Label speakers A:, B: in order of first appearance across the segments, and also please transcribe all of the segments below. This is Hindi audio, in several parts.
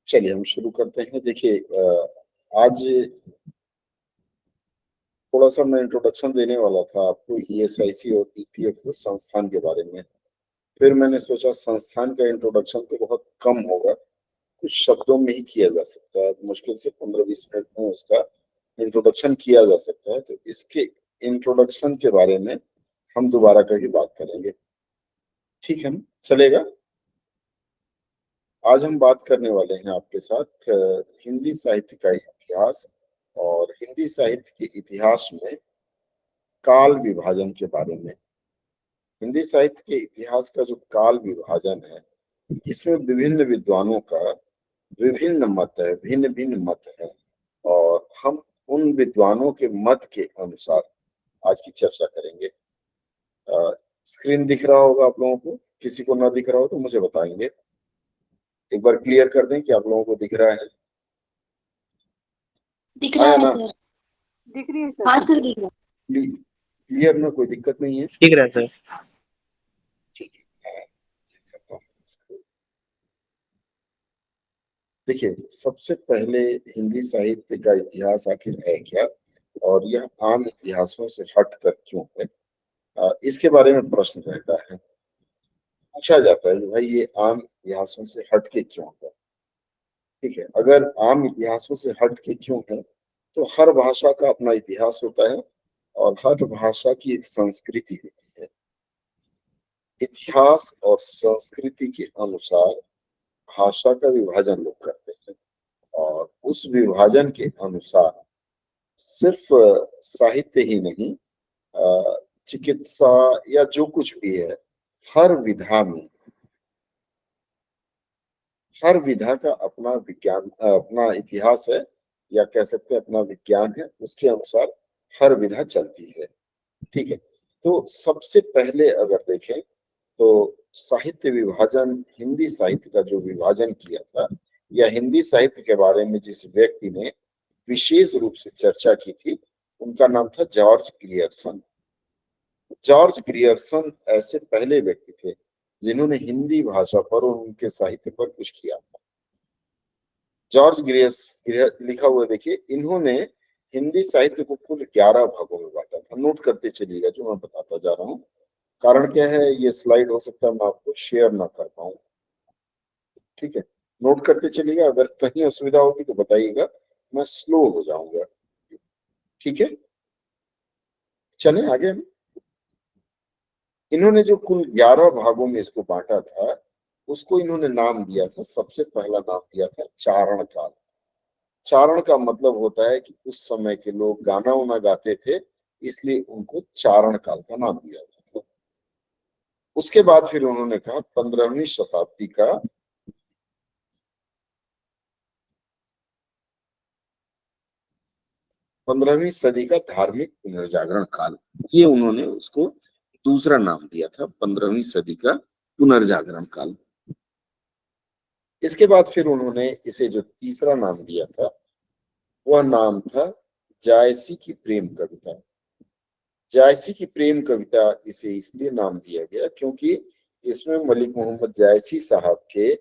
A: चलिए हम शुरू करते हैं। देखिए आज थोड़ा सा मैं इंट्रोडक्शन देने वाला था आपको ईएसआईसी और ईपीएफओ संस्थान के बारे में। फिर मैंने सोचा संस्थान का इंट्रोडक्शन तो बहुत कम होगा, कुछ शब्दों में ही किया जा सकता है, मुश्किल से 15-20 मिनट में उसका इंट्रोडक्शन किया जा सकता है। तो इसके इंट्रोडक्शन के बारे में हम दोबारा कभी बात करेंगे, ठीक है ना? चलेगा। आज हम बात करने वाले हैं आपके साथ हिंदी साहित्य का इतिहास और हिंदी साहित्य के इतिहास में काल विभाजन के बारे में। हिंदी साहित्य के इतिहास का जो काल विभाजन है, इसमें विभिन्न विद्वानों का विभिन्न मत है, भिन्न भिन्न मत है, और हम उन विद्वानों के मत के अनुसार आज की चर्चा करेंगे। स्क्रीन दिख रहा होगा आप लोगों को, किसी को ना दिख रहा हो तो मुझे बताएंगे। एक बार क्लियर कर दें कि आप लोगों को दिख रहा है।
B: दिख रहा
A: आया
B: है
A: ना?
B: सर।
C: दिख रही है सर।
B: हाँ सर, दिख रहा
A: क्लियर ना? कोई दिक्कत नहीं है?
D: ठीक रहा सर।
A: ठीक है, मैं करता हूँ इसको। देखिए, सबसे पहले हिंदी साहित्य का इतिहास आखिर है क्या, और यह आम इतिहासों से हटकर क्यों है, इसके बारे में प्रश्न रहता है। पूछा जाता है कि भाई ये आम इतिहासों से हटके क्यों है। ठीक है, अगर आम इतिहासों से हटके क्यों है, तो हर भाषा का अपना इतिहास होता है और हर भाषा की एक संस्कृति होती है। इतिहास और संस्कृति के अनुसार भाषा का विभाजन लोग करते हैं, और उस विभाजन के अनुसार सिर्फ साहित्य ही नहीं, चिकित्सा या जो कुछ भी है, हर विधा में, हर विधा का अपना विज्ञान, अपना इतिहास है, या कह सकते हैं अपना विज्ञान है। उसके अनुसार हर विधा चलती है। ठीक है, तो सबसे पहले अगर देखें तो साहित्य विभाजन, हिंदी साहित्य का जो विभाजन किया था, या हिंदी साहित्य के बारे में जिस व्यक्ति ने विशेष रूप से चर्चा की थी, उनका नाम था जॉर्ज ग्रियर्सन। जॉर्ज ग्रियर्सन ऐसे पहले व्यक्ति थे जिन्होंने हिंदी भाषा पर और उनके साहित्य पर कुछ किया था। जॉर्ज लिखा हुआ देखिए, इन्होंने हिंदी साहित्य को कुल 11 भागों में बांटा था। नोट करते चलिएगा जो मैं बताता जा रहा हूँ। कारण क्या है, ये स्लाइड हो सकता है मैं आपको शेयर ना कर पाऊं। ठीक है, नोट करते चलिएगा, अगर कहीं असुविधा होगी तो बताइएगा, मैं स्लो हो जाऊंगा। ठीक है, चलें आगे। इन्होंने जो कुल 11 भागों में इसको बांटा था, उसको इन्होंने नाम दिया था, सबसे पहला नाम दिया था चारण काल। चारण का मतलब होता है कि उस समय के लोग गाना उना गाते थे, इसलिए उनको चारण काल का नाम दिया गया था। उसके बाद फिर उन्होंने कहा 15वीं शताब्दी का 15वीं सदी का धार्मिक पुनर्जागरण काल, ये उन्होंने उसको दूसरा नाम दिया था, 15वीं सदी का पुनर्जागरण काल। इसके बाद फिर उन्होंने इसे जो तीसरा नाम दिया था, वह नाम था जायसी की प्रेम कविता। जायसी की प्रेम कविता इसे इसलिए नाम दिया गया क्योंकि इसमें मलिक मोहम्मद जायसी साहब के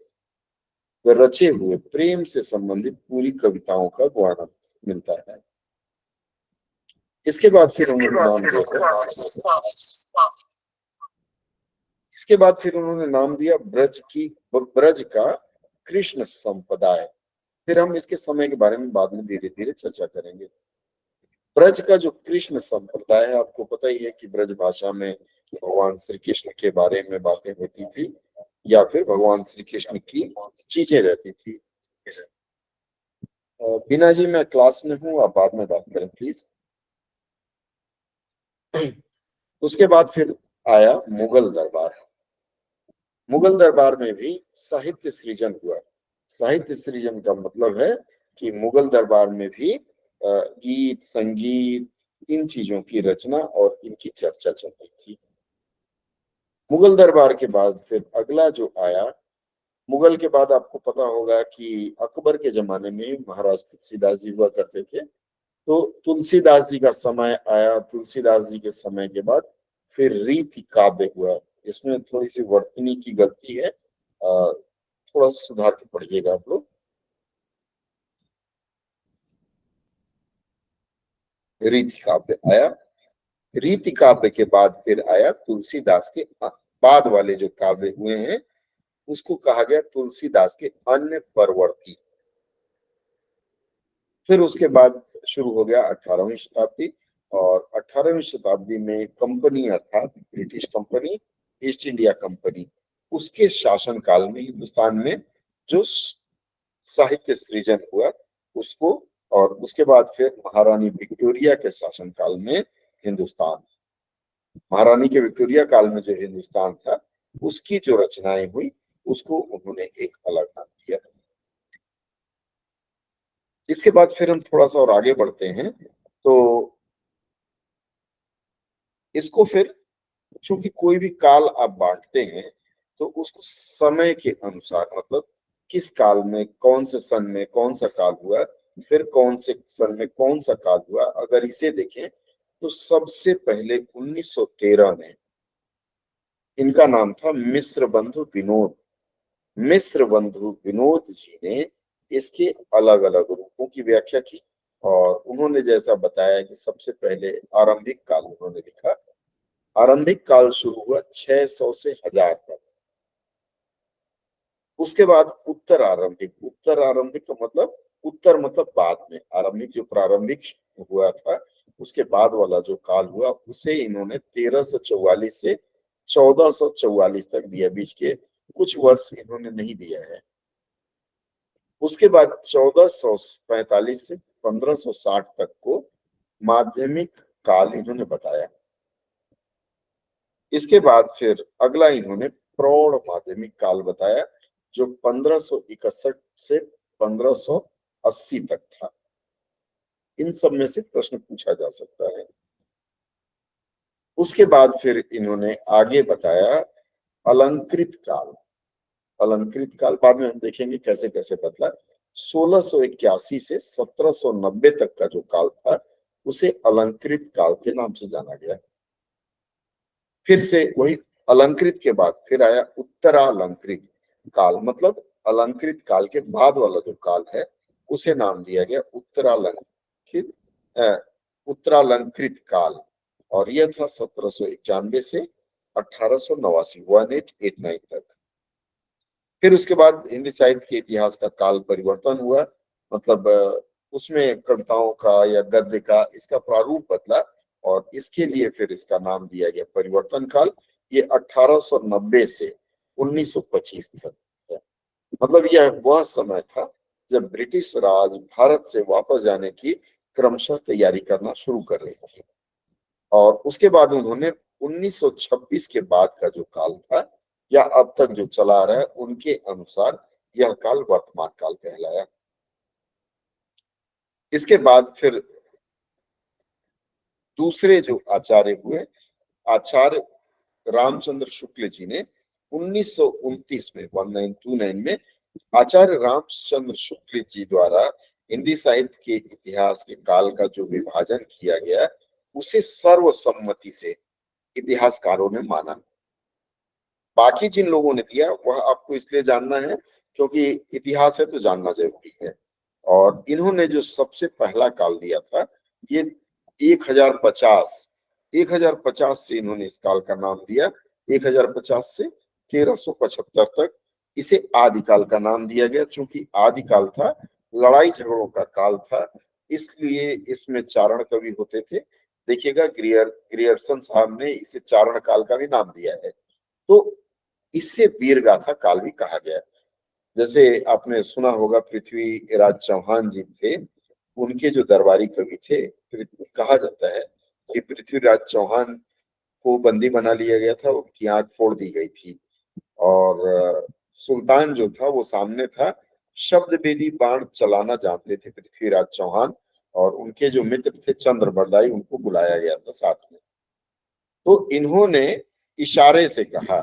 A: रचे हुए प्रेम से संबंधित पूरी कविताओं का वर्णन मिलता है। इसके बाद फिर उन्होंने नाम दिया ब्रज का कृष्ण संप्रदाय। फिर हम इसके समय के बारे में बाद में धीरे धीरे चर्चा करेंगे। ब्रज का जो कृष्ण संप्रदाय है, आपको पता ही है कि ब्रज भाषा में भगवान श्री कृष्ण के बारे में बातें होती थी, या फिर भगवान श्री कृष्ण की चीजें रहती थी। बीना जी, मैं क्लास में हूँ, आप बाद में बात करें प्लीज। उसके बाद फिर आया मुगल दरबार। मुगल दरबार में भी साहित्य सृजन हुआ। साहित्य सृजन का मतलब है कि मुगल दरबार में भी गीत, संगीत, इन चीजों की रचना और इनकी चर्चा चलती थी। मुगल दरबार के बाद फिर अगला जो आया, मुगल के बाद आपको पता होगा कि अकबर के जमाने में महाराज तुलसीदास जी हुआ करते थे। तो तुलसीदास जी का समय आया। तुलसीदास जी के समय के बाद फिर रीति काव्य हुआ। इसमें थोड़ी सी वर्तनी की गलती है, थोड़ा सुधार के पढ़िएगा आप लोग। रीति काव्य आया। रीति काव्य के बाद फिर आया तुलसीदास के बाद वाले जो काव्य हुए हैं उसको कहा गया तुलसीदास के अन्य परवर्ती। फिर उसके बाद शुरू हो गया 18वीं शताब्दी, और 18वीं शताब्दी में कंपनी अर्थात British company, east India company, उसके शासन काल में हिंदुस्तान में जो साहित्य सृजन हुआ उसको, और उसके बाद फिर महारानी विक्टोरिया के शासन काल में हिंदुस्तान, महारानी के विक्टोरिया काल में जो हिंदुस्तान था उसकी जो रचनाएं हुई उसको उन्होंने एक अलग नाम दिया। इसके बाद फिर हम थोड़ा सा और आगे बढ़ते हैं तो इसको फिर, चूंकि कोई भी काल आप बांटते हैं तो उसको समय के अनुसार, मतलब किस काल में कौन से सन में कौन सा काल हुआ, फिर कौन से सन में कौन सा काल हुआ, अगर इसे देखें तो सबसे पहले 1913 में इनका नाम था मिस्र बंधु विनोद। मिस्र बंधु विनोद जी ने इसके अलग अलग रूपों की व्याख्या की, और उन्होंने जैसा बताया कि सबसे पहले आरंभिक काल उन्होंने लिखा। आरंभिक काल शुरू हुआ 600 से 1000 तक। उसके बाद उत्तर आरंभिक, उत्तर आरंभिक का मतलब उत्तर मतलब बाद में, आरंभिक जो प्रारंभिक हुआ था उसके बाद वाला जो काल हुआ उसे इन्होंने 1344 से 1444 तक दिया, बीच के कुछ वर्ष इन्होंने नहीं दिया है। उसके बाद 1445 से 1560 तक को माध्यमिक काल इन्होंने बताया। इसके बाद फिर अगला इन्होंने प्रौढ़ माध्यमिक काल बताया जो 1561 से 1580 तक था। इन सब में से प्रश्न पूछा जा सकता है। उसके बाद फिर इन्होंने आगे बताया अलंकृत काल। अलंकृत काल बाद में हम देखेंगे कैसे कैसे बदला। 1681 से 1790 तक का जो काल था उसे अलंकृत काल के नाम से जाना गया। फिर से वही अलंकृत के बाद फिर आया उत्तरालंकृत काल, मतलब अलंकृत काल के बाद वाला जो काल है उसे नाम दिया गया उत्तरालंकृत उत्तरालंकृत काल, और यह था 1791 से 1889 1889 तक। फिर उसके बाद हिंदी साहित्य के इतिहास का काल परिवर्तन हुआ, मतलब उसमें कविताओं का या गद्य का इसका प्रारूप बदला, और इसके लिए फिर इसका नाम दिया गया परिवर्तन काल। ये 1890 से 1925 तक है। मतलब यह वह समय था जब ब्रिटिश राज भारत से वापस जाने की क्रमशः तैयारी करना शुरू कर रही थी, और उसके बाद उन्होंने 1926 के बाद का जो काल था या अब तक जो चला रहा है उनके अनुसार यह काल वर्तमान काल कहलाया। इसके बाद फिर दूसरे जो आचार्य हुए, आचार्य रामचंद्र शुक्ल जी ने 1929 में 1929 में आचार्य रामचंद्र शुक्ल जी द्वारा हिंदी साहित्य के इतिहास के काल का जो विभाजन किया गया उसे सर्वसम्मति से इतिहासकारों ने माना। बाकी जिन लोगों ने दिया वह आपको इसलिए जानना है क्योंकि इतिहास है तो जानना जरूरी है। और इन्होंने जो सबसे पहला काल दिया था ये 1050 1050 से इन्होंने इस काल का नाम दिया। 1050 से 1375 तक इसे आदिकाल का नाम दिया गया। चूंकि आदिकाल था, लड़ाई झगड़ों का काल था, इसलिए इसमें चारण कवि होते थे। देखिएगा ग्रियर्सन साहब ने इसे चारण काल का भी नाम दिया है। तो इससे वीर गाथा काल भी कहा गया। जैसे आपने सुना होगा पृथ्वीराज चौहान जी थे, उनके जो दरबारी कवि थे, कहा जाता है कि पृथ्वीराज चौहान को बंदी बना लिया गया था, उनकी आंख फोड़ दी गई थी, और सुल्तान जो था वो सामने था। शब्द वेदी बाण चलाना जानते थे पृथ्वीराज चौहान, और उनके जो मित्र थे चंद्रबरदाई, उनको बुलाया गया था साथ में। तो इन्होंने इशारे से कहा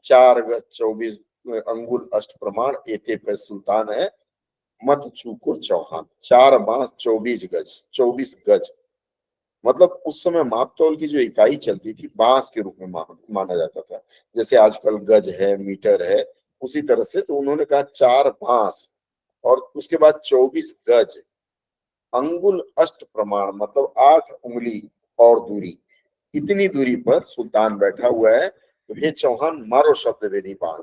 A: 4 गज 24 अंगुल अष्ट प्रमाण एते पे सुल्तान है मत चूको चौहान। 4 बांस 24 गज, 24 गज, मतलब उस समय मापतौल की जो इकाई चलती थी बांस के रूप में माना जाता था। जैसे आजकल गज है, मीटर है, उसी तरह से। तो उन्होंने कहा 4 बांस और उसके बाद 24 गज, अंगुल अष्ट प्रमाण मतलब 8 उंगली और दूरी, इतनी दूरी पर सुल्तान बैठा हुआ है, तो हे चौहान मारो शब्द वेदी बाण।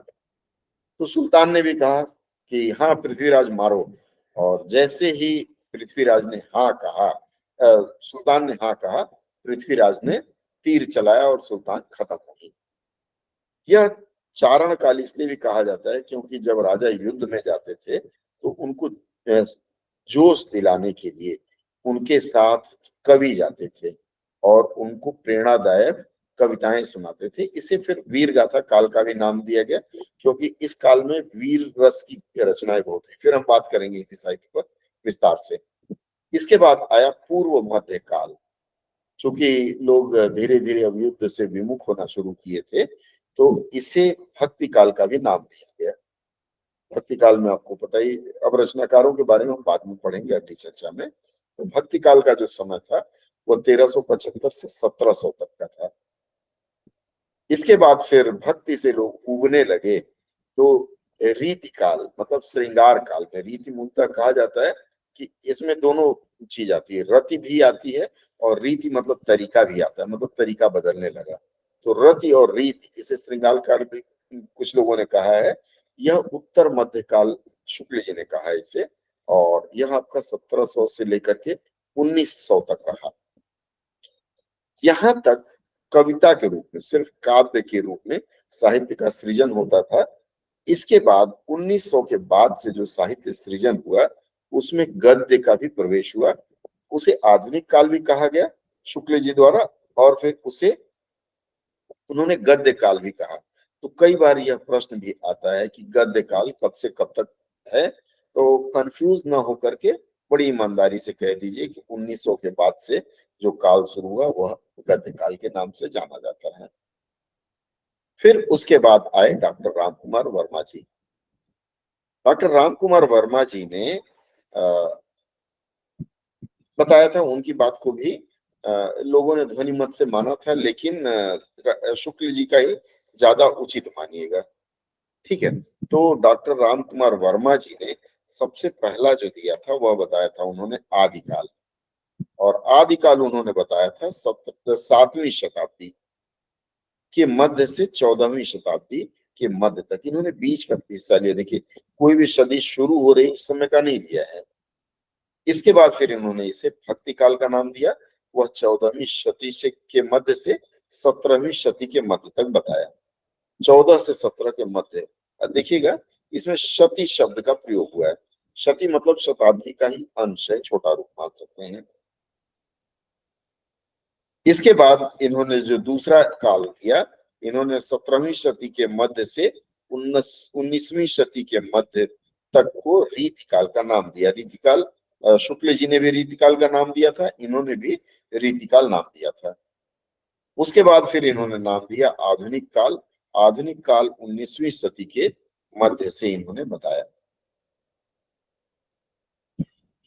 A: तो सुल्तान ने भी कहा कि हाँ पृथ्वीराज मारो, और जैसे ही पृथ्वीराज ने हाँ कहा, सुल्तान ने हाँ कहा, पृथ्वीराज ने तीर चलाया और सुल्तान खत्म हो गई। यह चारण काल इसलिए भी कहा जाता है क्योंकि जब राजा युद्ध में जाते थे तो उनको जोश दिलाने के लिए उनके साथ कवि जाते थे और उनको प्रेरणादायक कविताएं सुनाते थे। इसे फिर वीर गाथा काल का भी नाम दिया गया क्योंकि इस काल में वीर रस की रचनाएं बहुत है। फिर हम बात करेंगे हिंदी साहित्य पर विस्तार से। इसके बाद आया पूर्व मध्य काल। चूंकि लोग धीरे धीरे अब युद्ध से विमुख होना शुरू किए थे तो इसे भक्ति काल का भी नाम दिया गया। भक्ति काल में आपको पता ही, अब रचनाकारों के बारे में हम बाद में पढ़ेंगे अगली चर्चा में। तो भक्ति काल का जो समय था वो 1375 से 1700 तक का था। इसके बाद फिर भक्ति से लोग उगने लगे तो रीति काल मतलब श्रृंगार काल में, रीति मूलतः कहा जाता है कि इसमें दोनों चीज आती है, रति भी आती है और रीति मतलब तरीका भी आता है, मतलब तरीका बदलने लगा। तो रति और रीति, इसे श्रृंगार काल भी कुछ लोगों ने कहा है। यह उत्तर मध्य काल शुक्ल जी ने कहा है इसे, और यह आपका 1700 से लेकर के 1900 तक रहा। यहां तक कविता के रूप में, सिर्फ काव्य के रूप में साहित्य का सृजन होता था। इसके बाद 1900 के बाद से जो साहित्य सृजन हुआ उसमें गद्य का भी प्रवेश हुआ। उसे आधुनिक काल भी कहा गया शुक्ल जी द्वारा, और फिर उसे उन्होंने गद्य काल भी कहा। तो कई बार यह प्रश्न भी आता है कि गद्य काल कब से कब तक है, तो कंफ्यूज ना होकर के बड़ी ईमानदारी से कह दीजिए कि 1900 के बाद से जो काल शुरू हुआ वह गद्य काल के नाम से जाना जाता है। फिर उसके बाद आए डॉक्टर राम कुमार वर्मा जी। डॉक्टर राम कुमार वर्मा जी ने बताया था, उनकी बात को भी लोगों ने ध्वनि मत से माना था, लेकिन शुक्ल जी का ही ज्यादा उचित मानिएगा। ठीक है, तो डॉक्टर राम कुमार वर्मा जी ने सबसे पहला जो दिया था वह बताया था उन्होंने आदिकाल, और आदिकाल उन्होंने बताया था 7वीं शताब्दी के मध्य से 14वीं शताब्दी के मध्य तक। इन्होंने बीच का हिस्सा लिया। देखिए, कोई भी सदी शुरू हो रही उस समय का नहीं दिया है। इसके बाद फिर इन्होंने इसे भक्ति काल का नाम दिया। वह 14वीं शती से के मध्य से 17वीं शती के मध्य तक बताया। 14 से 17 के मध्य देखिएगा, इसमें शती शब्द का प्रयोग हुआ है। शती मतलब शताब्दी का ही अंश है, छोटा रूप मान सकते हैं। इसके बाद इन्होंने जो दूसरा काल दिया, इन्होंने 17वीं शती के मध्य से 19वीं शती के मध्य तक को रीतिकाल का नाम दिया। रीतिकाल शुक्ल जी ने भी रीतिकाल का नाम दिया था, इन्होंने भी रीतिकाल नाम दिया था। उसके बाद फिर इन्होंने नाम दिया आधुनिक काल। आधुनिक काल 19वीं सदी के मध्य से इन्होंने बताया।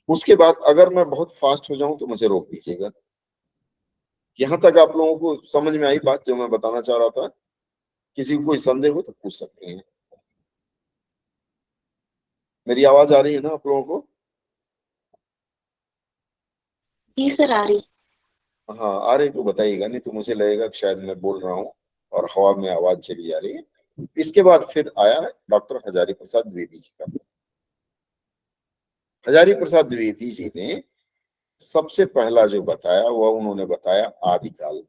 A: उसके बाद अगर मैं बहुत फास्ट हो जाऊं तो मुझे रोक दीजिएगा। यहां तक आप लोगों को समझ में आई बात जो मैं बताना चाह रहा था? किसी को कोई संदेह हो तो पूछ सकते हैं। मेरी आवाज आ रही है ना आप लोगों को?
B: जी सर आ रही।
A: हाँ आ रही तो बताइएगा, नहीं तो मुझे लगेगा कि शायद मैं बोल रहा हूँ और हवा में आवाज चली जा रही है। इसके बाद फिर आया डॉक्टर हजारी प्रसाद द्विवेदी जी का। हजारी प्रसाद द्विवेदी जी ने सबसे पहला जो बताया वह उन्होंने बताया आदिकाल।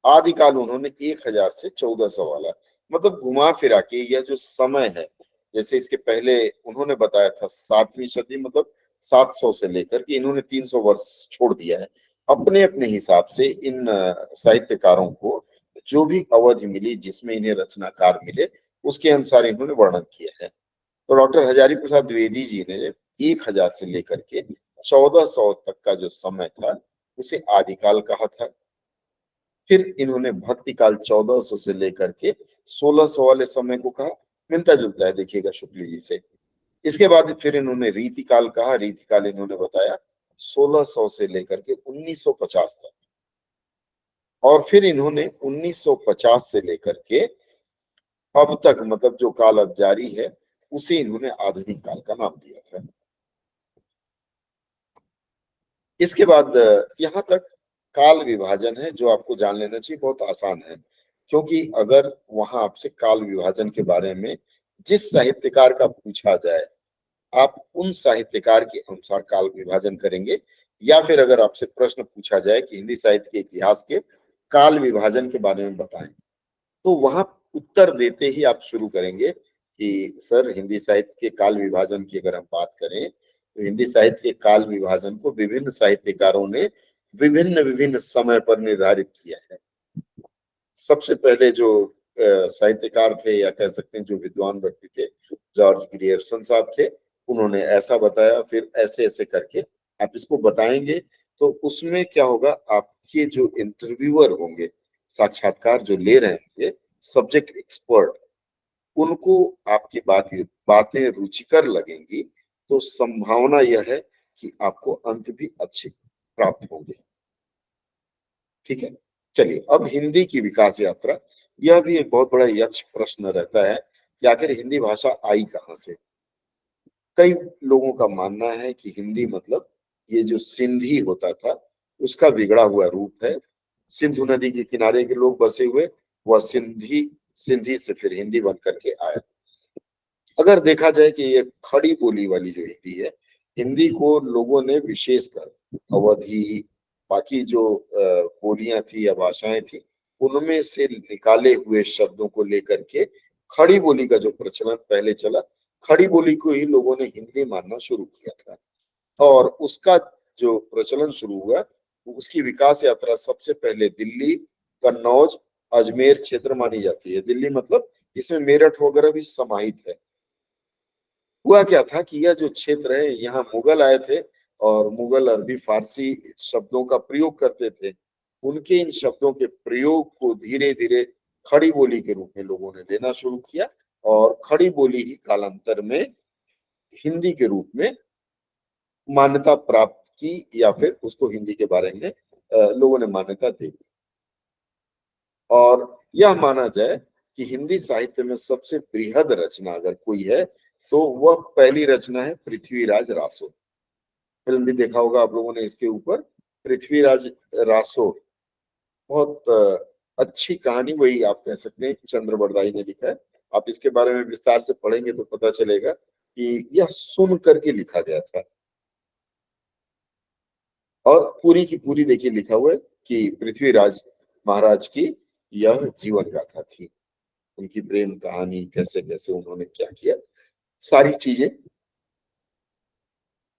A: आदिकाल उन्होंने 1000 से 1400 वाला, मतलब घुमा फिरा के यह जो समय है, जैसे इसके पहले उन्होंने बताया था 7वीं सदी, मतलब 700 से लेकर के इन्होंने 300 वर्ष छोड़ दिया है। अपने अपने हिसाब से इन साहित्यकारों को जो भी अवधि मिली जिसमें इन्हें रचनाकार मिले उसके अनुसार इन्होंने वर्णन किया है। तो डॉक्टर हजारी प्रसाद द्विवेदी जी ने 1000 से लेकर के 1400 तक का जो समय था उसे आदिकाल कहा था। फिर इन्होंने भक्ति काल 1400 से लेकर के 1600 वाले समय को कहा, मिलता जुलता है देखिएगा शुक्ल जी से। इसके बाद फिर इन्होंने रीतिकाल कहा। रीतिकाल इन्होंने बताया 1600 से लेकर के 1950 तक, और फिर इन्होंने 1950 से लेकर के अब तक, मतलब जो काल अब जारी है, उसे इन्होंने आधुनिक काल का नाम दिया था। इसके बाद यहाँ तक काल विभाजन है जो आपको जान लेना चाहिए, बहुत आसान है। क्योंकि अगर वहां आपसे काल विभाजन के बारे में जिस साहित्यकार का पूछा जाए, आप उन साहित्यकार के अनुसार काल विभाजन करेंगे, या फिर अगर आपसे प्रश्न पूछा जाए कि हिंदी साहित्य के इतिहास के काल विभाजन के बारे में बताएं, तो वहां उत्तर देते ही आप शुरू करेंगे कि सर, हिंदी साहित्य के काल विभाजन की अगर हम बात करें तो हिंदी साहित्य के काल विभाजन को विभिन्न साहित्यकारों ने विभिन्न विभिन्न समय पर निर्धारित किया है। सबसे पहले जो साहित्यकार थे, या कह सकते हैं जो विद्वान व्यक्ति थे, जॉर्ज ग्रियर्सन साहब थे। उन्होंने ऐसा बताया, फिर ऐसे ऐसे करके आप इसको बताएंगे तो उसमें क्या होगा, आपके जो इंटरव्यूअर होंगे, साक्षात्कार जो ले रहे होंगे, सब्जेक्ट एक्सपर्ट, उनको आपकी बातें रुचिकर लगेंगी, तो संभावना यह है कि आपको अंक भी अच्छे प्राप्त होंगे। ठीक है, चलिए अब हिंदी की विकास यात्रा। यह भी एक बहुत बड़ा यक्ष प्रश्न रहता है कि आखिर हिंदी भाषा आई कहाँ से। कई लोगों का मानना है कि हिंदी मतलब ये जो सिंधी होता था उसका बिगड़ा हुआ रूप है। सिंधु नदी के किनारे के लोग बसे हुए, वह सिंधी सिंधी से फिर हिंदी बन करके आया। अगर देखा जाए कि ये खड़ी बोली वाली जो हिंदी है, हिंदी को लोगों ने विशेषकर अवधी, बाकी जो बोलियां थी या भाषाएं थी, उनमें से निकाले हुए शब्दों को लेकर के खड़ी बोली का जो प्रचलन पहले चला, खड़ी बोली को ही लोगों ने हिंदी मानना शुरू किया था। और उसका जो प्रचलन शुरू हुआ, उसकी विकास यात्रा सबसे पहले दिल्ली, कन्नौज, अजमेर क्षेत्र मानी जाती है। दिल्ली मतलब इसमें मेरठ वगैरह भी समाहित है। हुआ क्या था कि यह जो क्षेत्र है, यहाँ मुगल आए थे और मुगल अरबी फारसी शब्दों का प्रयोग करते थे। उनके इन शब्दों के प्रयोग को धीरे धीरे खड़ी बोली के रूप में लोगों ने लेना शुरू किया, और खड़ी बोली ही कालांतर में हिंदी के रूप में मान्यता प्राप्त की, या फिर उसको हिंदी के बारे में लोगों ने मान्यता दे दी। और यह माना जाए कि हिंदी साहित्य में सबसे बृहद रचना अगर कोई है तो वह पहली रचना है पृथ्वीराज रासो। फिल्म भी देखा होगा आप लोगों ने इसके ऊपर। पृथ्वीराज रासो बहुत अच्छी कहानी, वही आप कह सकते हैं चंद्र बरदाई ने लिखा है। आप इसके बारे में विस्तार से पढ़ेंगे तो पता चलेगा कि यह सुन करके लिखा गया था। और पूरी की पूरी देखिए लिखा हुआ है कि पृथ्वीराज महाराज की यह जीवन गाथा थी, उनकी प्रेम कहानी, कैसे कैसे उन्होंने क्या किया, सारी चीजें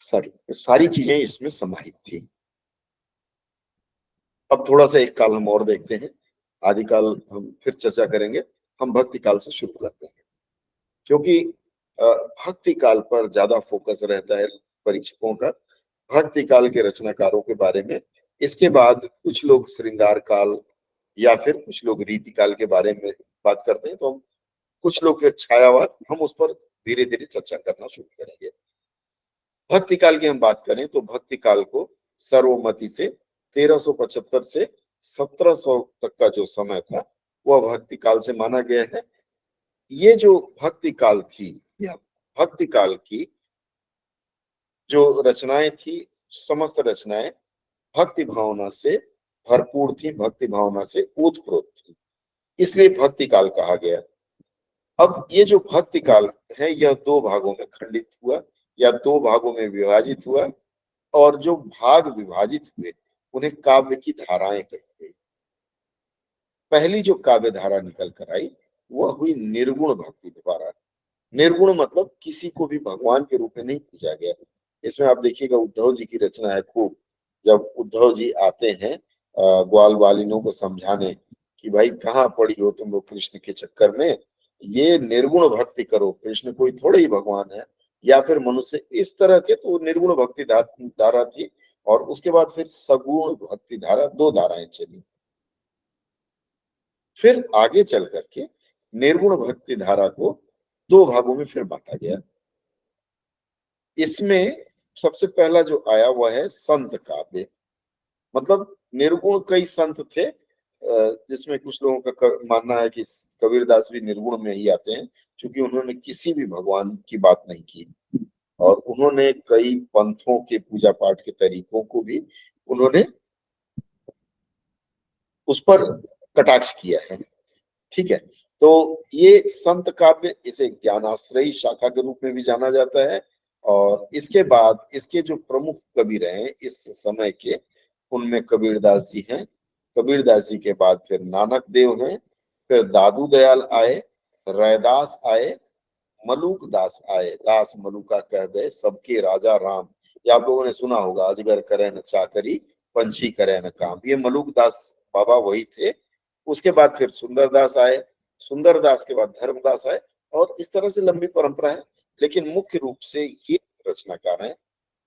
A: सारी सारी चीजें इसमें समाहित थी। अब थोड़ा सा एक काल हम और देखते हैं, आदिकाल हम फिर चर्चा करेंगे। हम भक्ति काल से शुरू करते हैं, क्योंकि भक्ति काल पर ज्यादा फोकस रहता है परीक्षकों का, भक्ति काल के रचनाकारों के बारे में। इसके बाद कुछ लोग श्रृंगार काल या फिर कुछ लोग रीति काल के बारे में बात करते हैं, तो हम कुछ लोग फिर छायावाद, हम उस पर धीरे धीरे चर्चा करना शुरू करेंगे। भक्ति काल की हम बात करें तो भक्ति काल को सर्वमति से 1375 से 1700 तक का जो समय था वह भक्ति काल से माना गया है। ये जो भक्ति काल थी, या भक्ति काल की जो रचनाएं थी, समस्त रचनाएं भक्ति भावना से भरपूर थी, भक्ति भावना से ओतप्रोत थी, इसलिए भक्ति काल कहा गया। अब ये जो भक्ति काल है यह दो भागों में खंडित हुआ, या दो भागों में विभाजित हुआ, और जो भाग विभाजित हुए उन्हें काव्य की धाराएं कही गई। पहली जो काव्य धारा निकल कर आई वह हुई निर्गुण भक्ति द्वारा। निर्गुण मतलब किसी को भी भगवान के रूप में नहीं पूजा गया। इसमें आप देखिएगा उद्धव जी की रचना है खूब। जब उद्धव जी आते हैं ग्वाल वालिनों को समझाने कि भाई कहाँ पड़ी हो तुम लोग कृष्ण के चक्कर में, ये निर्गुण भक्ति करो, कृष्ण कोई थोड़े ही भगवान है या फिर मनुष्य, इस तरह के तो निर्गुण भक्ति धारा थी। और उसके बाद फिर सगुण भक्ति धारा, दो धाराएं चली। फिर आगे चल करके निर्गुण भक्ति धारा को दो भागों में फिर बांटा गया। इसमें सबसे पहला जो आया वह है संत काव्य। मतलब निर्गुण कई संत थे, जिसमें कुछ लोगों का मानना है कि कबीरदास भी निर्गुण में ही आते हैं, क्योंकि उन्होंने किसी भी भगवान की बात नहीं की। और उन्होंने कई पंथों के पूजा पाठ के तरीकों को भी उन्होंने उस पर कटाक्ष किया है। ठीक है, तो ये संत काव्य, इसे ज्ञानाश्रयी शाखा के रूप में भी जाना जाता है। और इसके बाद इसके जो प्रमुख कवि रहे इस समय के, उनमें कबीरदास जी हैं। कबीरदास जी के बाद फिर नानक देव हैं, फिर दादू दयाल आए, रैदास आए, मलूक दास आए। दास मलूका कह गए सबके राजा राम। ये आप लोगों ने सुना होगा, अजगर करे न चाकरी, पंछी करे न काम। ये मलूक दास बाबा वही थे। उसके बाद फिर सुंदरदास आए, सुंदरदास के बाद धर्मदास आए, और इस तरह से लंबी परंपरा है। लेकिन मुख्य रूप से ये रचनाकार हैं,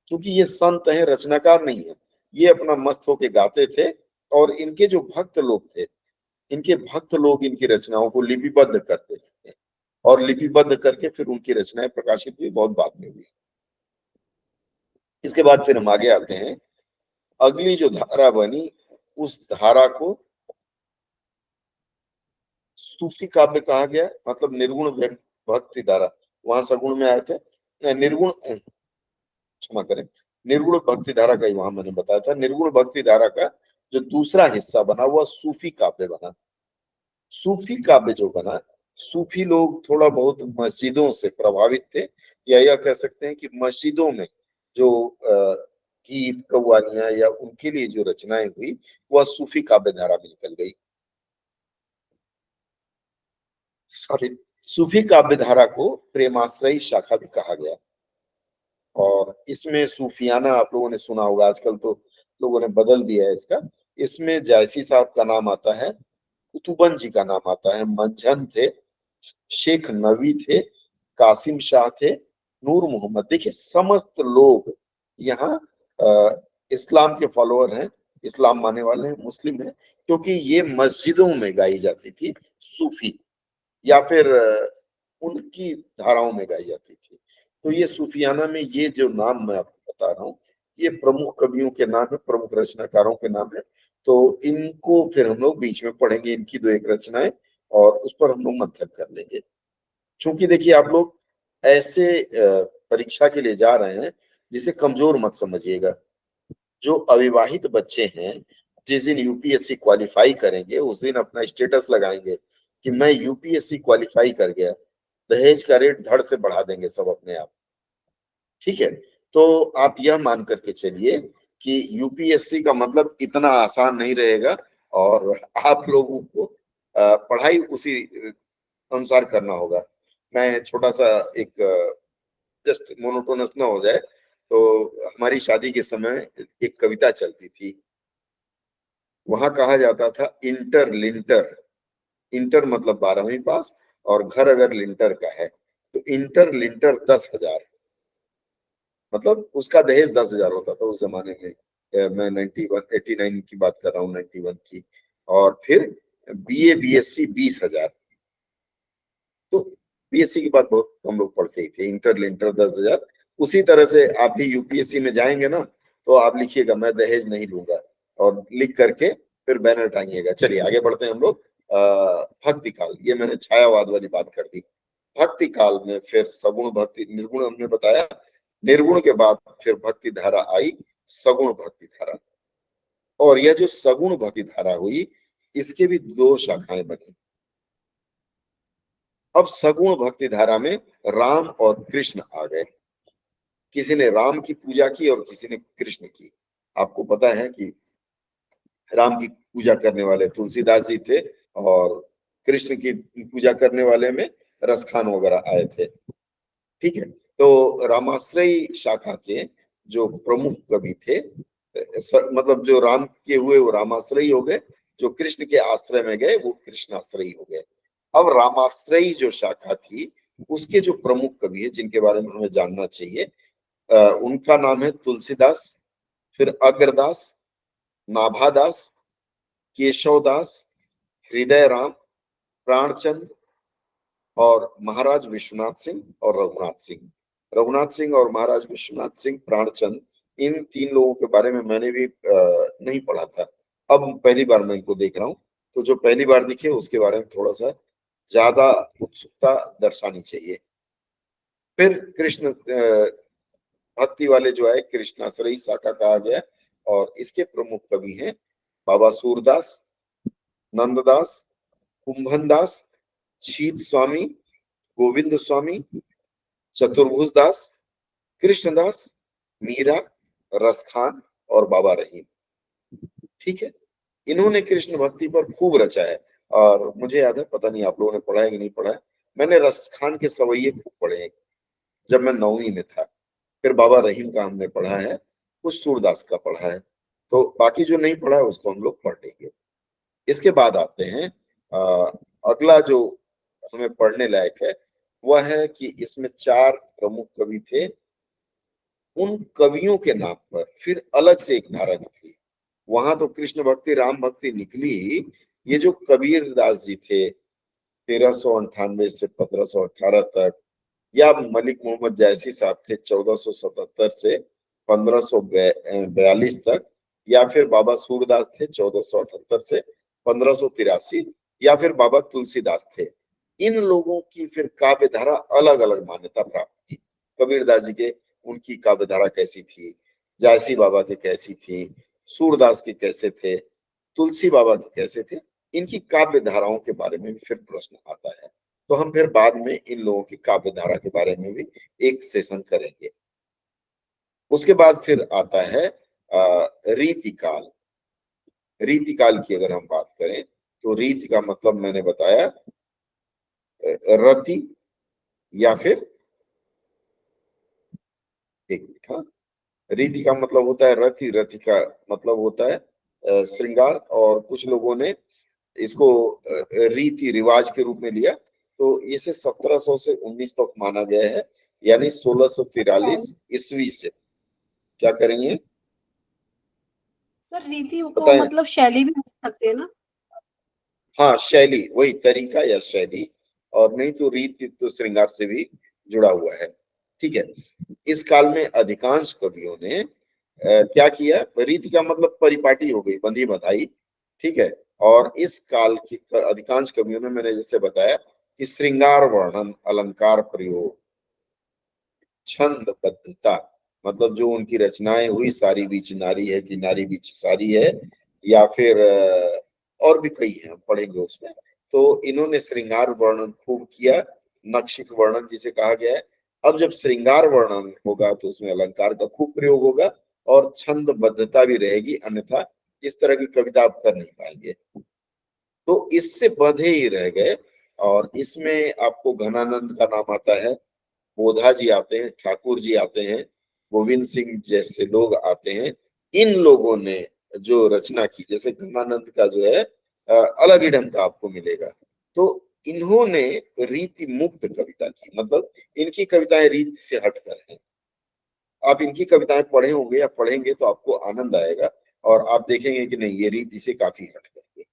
A: क्योंकि ये संत हैं, रचनाकार नहीं है। ये अपना मस्त होके गाते थे, और इनके जो भक्त लोग थे, इनके भक्त लोग इनकी रचनाओं को लिपिबद्ध करते थे, और लिपिबद्ध करके फिर उनकी रचनाएं प्रकाशित हुई, बहुत बाद में हुई। इसके बाद फिर हम आगे आते हैं। अगली जो धारा बनी, उस धारा को सूफी काव्य कहा गया, मतलब निर्गुण भक्ति धारा। वहां सगुण में आए थे, निर्गुण, क्षमा करें, निर्गुण भक्ति धारा का ही वहां मैंने बताया था। निर्गुण भक्ति धारा का जो दूसरा हिस्सा बना हुआ सूफी काव्य बना। सूफी काव्य जो बना, सूफी लोग थोड़ा बहुत मस्जिदों से प्रभावित थे, या यह कह सकते हैं कि मस्जिदों में जो गीत कव्वालियां या उनके लिए जो रचनाएं हुई, वह सूफी काव्य धारा में निकल गई। सॉरी, सूफी काव्य धारा को प्रेमाश्रयी शाखा भी कहा गया। और इसमें सूफियाना आप लोगों ने सुना होगा, आजकल तो लोगों ने बदल दिया है इसका। इसमें जायसी साहब का नाम आता है, कुतुबन जी का नाम आता है, मंझन थे, शेख नवी थे, कासिम शाह थे, नूर मोहम्मद। देखिए, समस्त लोग यहाँ इस्लाम के फॉलोअर हैं, इस्लाम मानने वाले हैं, मुस्लिम हैं, क्योंकि ये मस्जिदों में गाई जाती थी सूफी, या फिर उनकी धाराओं में गाई जाती थी। तो ये सूफियाना में ये जो नाम मैं आपको बता रहा हूँ, ये प्रमुख कवियों के नाम है, प्रमुख रचनाकारों के नाम है। तो इनको फिर हम लोग बीच में पढ़ेंगे, इनकी दो एक रचनाएं, और उस पर हम लोग मंथन कर लेंगे। क्योंकि देखिए, आप लोग ऐसे परीक्षा के लिए जा रहे हैं जिसे कमजोर मत समझिएगा। जो अविवाहित बच्चे हैं, जिस दिन यूपीएससी क्वालिफाई करेंगे, उस दिन अपना स्टेटस लगाएंगे कि मैं यूपीएससी क्वालिफाई कर गया, दहेज का रेट धड़ से बढ़ा देंगे सब अपने आप। ठीक है, तो आप यह मान करके चलिए कि यूपीएससी का मतलब इतना आसान नहीं रहेगा, और आप लोगों को पढ़ाई उसी अनुसार करना होगा। मैं छोटा सा एक, जस्ट मोनोटोनस ना हो जाए, तो हमारी शादी के समय एक कविता चलती थी। वहां कहा जाता था, इंटर लिंटर, इंटर मतलब 12वीं पास, और घर अगर लिंटर का है तो इंटर लिंटर 10,000, मतलब उसका दहेज 10,000 होता था उस जमाने में। मैं 89 की बात कर रहा हूँ, 91 की। और फिर बीए बीएससी 20,000। तो बीएससी की बात बहुत कम लोग पढ़ते ही थे, इंटर लिंटर 10,000। उसी तरह से आप भी यूपीएससी में जाएंगे ना, तो आप लिखिएगा मैं दहेज नहीं लूंगा, और लिख करके फिर बैनर टांगिएगा। चलिए आगे बढ़ते हैं हम लोग। भक्ति काल, ये मैंने छायावाद वाली बात कर दी। भक्ति काल में फिर सगुण भक्ति, निर्गुण हमने बताया, निर्गुण के बाद फिर भक्ति धारा आई, सगुण भक्ति धारा। और यह जो सगुण भक्ति धारा हुई, इसके भी दो शाखाएं बनी। अब सगुण भक्ति धारा में राम और कृष्ण आ गए। किसी ने राम की पूजा की और किसी ने कृष्ण की। आपको पता है कि राम की पूजा करने वाले तुलसीदास जी थे, और कृष्ण की पूजा करने वाले में रसखान वगैरह आए थे। ठीक है, तो रामाश्रयी शाखा के जो प्रमुख कवि थे, मतलब जो राम के हुए वो रामाश्रयी हो गए, जो कृष्ण के आश्रय में गए वो कृष्णाश्रयी हो गए। अब रामाश्रयी जो शाखा थी, उसके जो प्रमुख कवि है जिनके बारे में हमें जानना चाहिए, उनका नाम है तुलसीदास, फिर अग्रदास, नाभादास, केशवदास, हृदय राम, प्राणचंद, और महाराज विश्वनाथ सिंह और रघुनाथ सिंह। रघुनाथ सिंह और महाराज विश्वनाथ सिंह, प्राणचंद, इन तीन लोगों के बारे में मैंने भी नहीं पढ़ा था। अब पहली बार मैं इनको देख रहा हूँ, तो जो पहली बार दिखे उसके बारे में थोड़ा सा ज्यादा उत्सुकता दर्शानी चाहिए। फिर कृष्ण भक्ति वाले जो है कृष्णाश्रयी शाखा कहा गया। और इसके प्रमुख कवि हैं बाबा सूरदास, नंददास, कुंभन दास, शीत स्वामी, गोविंद स्वामी, चतुर्भुज दास, कृष्णदास, मीरा, रसखान और बाबा रहीम। ठीक है, इन्होंने कृष्ण भक्ति पर खूब रचा है। और मुझे याद है, पता नहीं आप लोगों ने पढ़ा है कि नहीं पढ़ा है, मैंने रसखान के सवैये खूब पढ़े हैं जब मैं 9वीं में था। फिर बाबा रहीम का हमने पढ़ा है, कुछ सूरदास का पढ़ा है। तो बाकी जो नहीं पढ़ा है उसको हम लोग पढ़ लेंगे। इसके बाद आते हैं अगला जो हमें पढ़ने लायक है, वह है कि इसमें 4 प्रमुख कवि थे। उन कवियों के नाम पर फिर अलग से एक धारा निकली। वहां तो कृष्ण भक्ति राम भक्ति निकली ही। ये जो कबीर दास जी थे 1398 से 1518 तक, या मलिक मोहम्मद जायसी साहब थे 1477 से 1542 तक, या फिर बाबा सूरदास थे 1478 से 1583, या फिर बाबा तुलसीदास थे, इन लोगों की फिर काव्य धारा अलग अलग मान्यता प्राप्त की। कबीरदास जी के उनकी काव्य धारा कैसी थी, जायसी बाबा के कैसी थी, सूरदास के कैसे थे, तुलसी बाबा के कैसे थे, इनकी काव्य धाराओं के बारे में भी फिर प्रश्न आता है। तो हम फिर बाद में इन लोगों की काव्य धारा के बारे में भी एक सेशन करेंगे। उसके बाद फिर आता है रीतिकाल। रीतिकाल की अगर हम बात करें तो रीति का मतलब मैंने बताया रति, या फिर एक मिनट, हाँ, रीति का मतलब होता है रति, रति का मतलब होता है श्रृंगार। और कुछ लोगों ने इसको रीति रिवाज के रूप में लिया, तो इसे 1700 से 19 तक माना गया है, यानी 1643 ईस्वी से। क्या करेंगे
C: सर रीति को
A: बताएं?
C: मतलब शैली भी हो सकती है ना?
A: हाँ, शैली, वही तरीका या शैली। और नहीं तो रीति तो श्रृंगार से भी जुड़ा हुआ है। ठीक है, इस काल में अधिकांश कवियों ने क्या किया, रीति का मतलब परिपाटी हो गई, बंधी बंधाई। ठीक है, और इस काल की अधिकांश कवियों ने, मैंने जैसे बताया कि श्रृंगार वर्णन, अलंकार प्रयोग, छंदबद्धता, मतलब जो उनकी रचनाएं हुई, सारी बीच नारी है कि नारी बीच सारी है, या फिर और भी कई हैं, हम पढ़ेंगे उसमें। तो इन्होंने श्रृंगार वर्णन खूब किया, नक्षिक वर्णन जिसे कहा गया है। अब जब श्रृंगार वर्णन होगा तो उसमें अलंकार का खूब प्रयोग होगा और छंदबद्धता भी रहेगी, अन्यथा इस तरह की कविता आप कर नहीं पाएंगे। तो इससे बंधे ही रह गए। और इसमें आपको घनानंद का नाम आता है, बोधा जी आते हैं, ठाकुर जी आते हैं, गोविंद सिंह जैसे लोग आते हैं। इन लोगों ने जो रचना की, जैसे गंगानंद का जो है अलग ही ढंग का आपको मिलेगा। तो इन्होंने रीति मुक्त कविता की, मतलब इनकी कविताएं रीति से हटकर हैं। आप इनकी कविताएं पढ़े होंगे या पढ़ेंगे तो आपको आनंद आएगा, और आप देखेंगे कि नहीं, ये रीति से काफी हटकर है।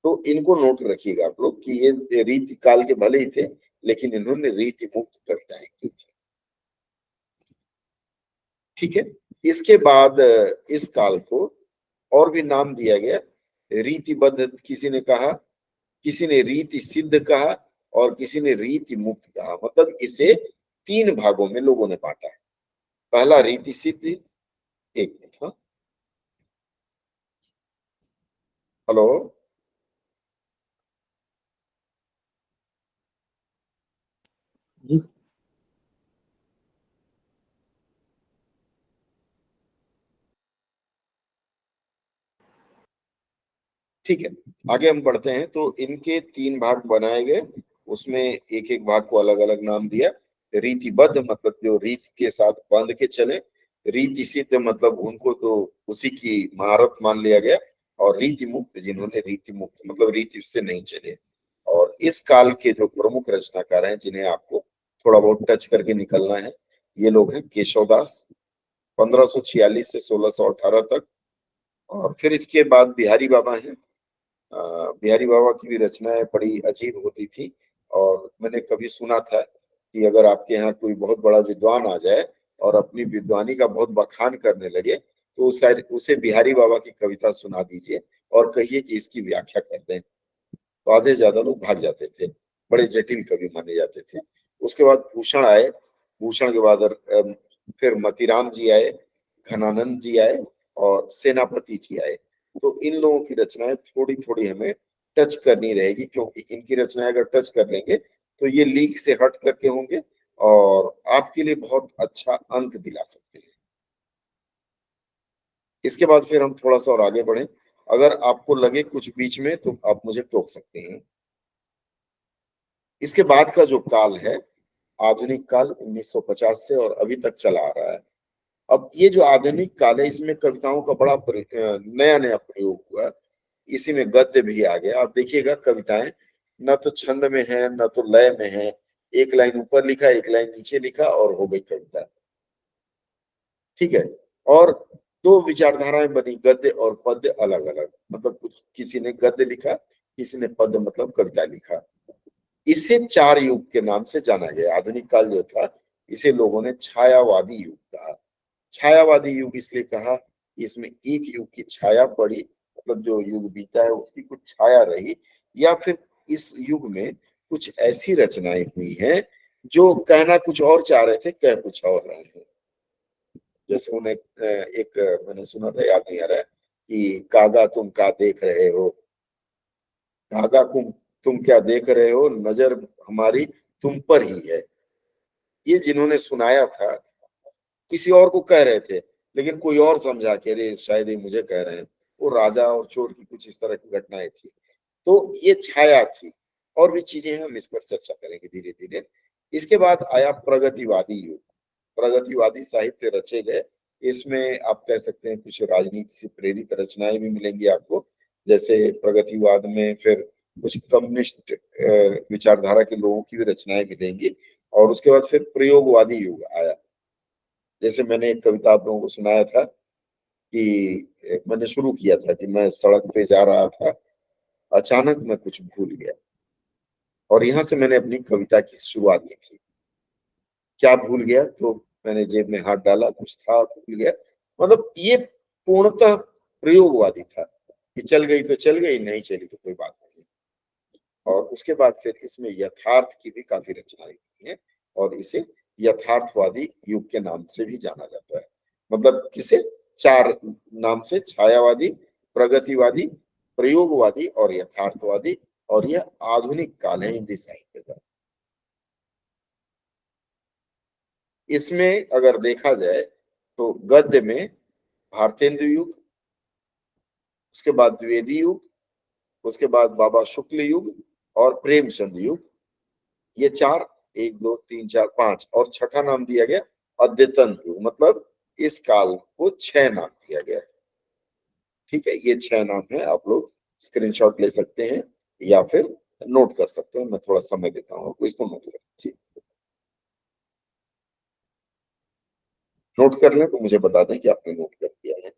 A: तो इनको नोट रखिएगा आप लोग कि ये रीति काल के भले ही थे, लेकिन इन्होंने रीति मुक्त कविताएं की थी। ठीक है, इसके बाद इस काल को और भी नाम दिया गया, रीतिबद्ध किसी ने कहा, किसी ने रीति सिद्ध कहा, और किसी ने रीति मुक्त कहा। मतलब इसे 3 भागों में लोगों ने बांटा है। पहला रीति सिद्ध, एक मिनट, हाँ, हेलो,
D: जी।
A: ठीक है, आगे हम बढ़ते हैं। तो इनके 3 भाग बनाए गए, उसमें एक एक भाग को अलग अलग नाम दिया। रीतिबद्ध मतलब जो रीति के साथ बांध के चले, रीति सिद्ध मतलब उनको तो उसी की महारत मान लिया गया, और रीति मुक्त जिन्होंने रीति मुक्त मतलब रीति से नहीं चले। और इस काल के जो प्रमुख रचनाकार हैं जिन्हें आपको थोड़ा बहुत टच करके निकलना है, ये लोग हैं केशवदास 1546 से 1618 तक। और फिर इसके बाद बिहारी बाबा हैं। बिहारी बाबा की भी रचनाएं बड़ी अजीब होती थी। और मैंने कभी सुना था कि अगर आपके यहाँ कोई बहुत बड़ा विद्वान आ जाए और अपनी विद्वानी का बहुत बखान करने लगे, तो उसे बिहारी बाबा की कविता सुना दीजिए और कहिए कि इसकी व्याख्या कर दें। तो आधे ज्यादा लोग भाग जाते थे, बड़े जटिल कवि माने जाते थे। उसके बाद भूषण आए, भूषण के बाद फिर मतीराम जी आए, घनानंद जी आए और सेनापति जी आए। तो इन लोगों की रचनाएं थोड़ी थोड़ी हमें टच करनी रहेगी, क्योंकि इनकी रचनाएं अगर टच कर लेंगे तो ये लीक से हट करके होंगे और आपके लिए बहुत अच्छा अंक दिला सकते हैं। इसके बाद फिर हम थोड़ा सा और आगे बढ़े, अगर आपको लगे कुछ बीच में तो आप मुझे टोक सकते हैं। इसके बाद का जो काल है, आधुनिक काल 1950 से और अभी तक चला आ रहा है। अब ये जो आधुनिक काल है, इसमें कविताओं का बड़ा नया नया प्रयोग हुआ। इसी में गद्य भी आ गया। आप देखिएगा कविताएं न तो छंद में है न तो लय में है, एक लाइन ऊपर लिखा एक लाइन नीचे लिखा और हो गई कविता। ठीक है। और दो विचारधाराएं बनी, गद्य और पद्य अलग अलग, मतलब कुछ किसी ने गद्य लिखा, किसी ने पद्य मतलब कविता लिखा। इसे चार युग के नाम से जाना गया। आधुनिक काल जो था इसे लोगों ने छायावादी युग कहा। छायावादी युग इसलिए कहा, इसमें एक युग की छाया पड़ी, मतलब जो युग बीता है उसकी कुछ छाया रही, या फिर इस युग में कुछ ऐसी रचनाएं हुई हैं जो कहना कुछ और चाह रहे थे, कह कुछ और रहे हैं। जैसे उन्हें एक मैंने सुना था, याद नहीं आ रहा है, कि कागा तुम क्या देख रहे हो, कागा तुम क्या देख रहे हो, नजर हमारी तुम पर ही है। ये जिन्होंने सुनाया था किसी और को कह रहे थे, लेकिन कोई और समझा के अरे शायद ये मुझे कह रहे हैं। वो राजा और चोर की कुछ इस तरह की घटनाएं थी। तो ये छाया थी। और भी चीजें हैं, हम इस पर चर्चा करेंगे धीरे धीरे। इसके बाद आया प्रगतिवादी युग। प्रगतिवादी साहित्य रचे गए। इसमें आप कह सकते हैं कुछ राजनीति से प्रेरित रचनाएं भी मिलेंगी आपको। जैसे प्रगतिवाद में फिर कुछ कम्युनिस्ट विचारधारा के लोगों की भी रचनाएं मिलेंगी। और उसके बाद फिर प्रयोगवादी युग आया। जैसे मैंने एक कविता आप लोगों को सुनाया था कि मैंने शुरू किया था कि मैं सड़क पे जा रहा था, अचानक मैं कुछ भूल गया। और यहाँ से मैंने अपनी कविता की शुरुआत की थी। क्या भूल गया, तो मैंने जेब में हाथ डाला, कुछ था भूल गया। मतलब ये पूर्णतः प्रयोगवादी था कि चल गई तो चल गई, नहीं चली तो कोई बात नहीं। और उसके बाद फिर इसमें यथार्थ की भी काफी रचनाएं हुई हैं और इसे यथार्थवादी युग के नाम से भी जाना जाता है। मतलब किसे, चार नाम से, छायावादी, प्रगतिवादी, प्रयोगवादी और यथार्थवादी। और यह आधुनिक काल है हिंदी साहित्य का। इसमें अगर देखा जाए तो गद्य में भारतेंदु युग, उसके बाद द्विवेदी युग, उसके बाद बाबा शुक्ल युग और प्रेमचंद युग। ये चार, एक दो तीन चार पांच, और छठा नाम दिया गया अद्यतन युग। मतलब इस काल को छह नाम दिया गया। ठीक है, ये छह नाम है। आप लोग स्क्रीनशॉट ले सकते हैं या फिर नोट कर सकते हैं। मैं थोड़ा समय देता हूँ आपको, इसको नोट कर लीजिए। नोट कर लें तो मुझे बता दें कि आपने नोट कर दिया है।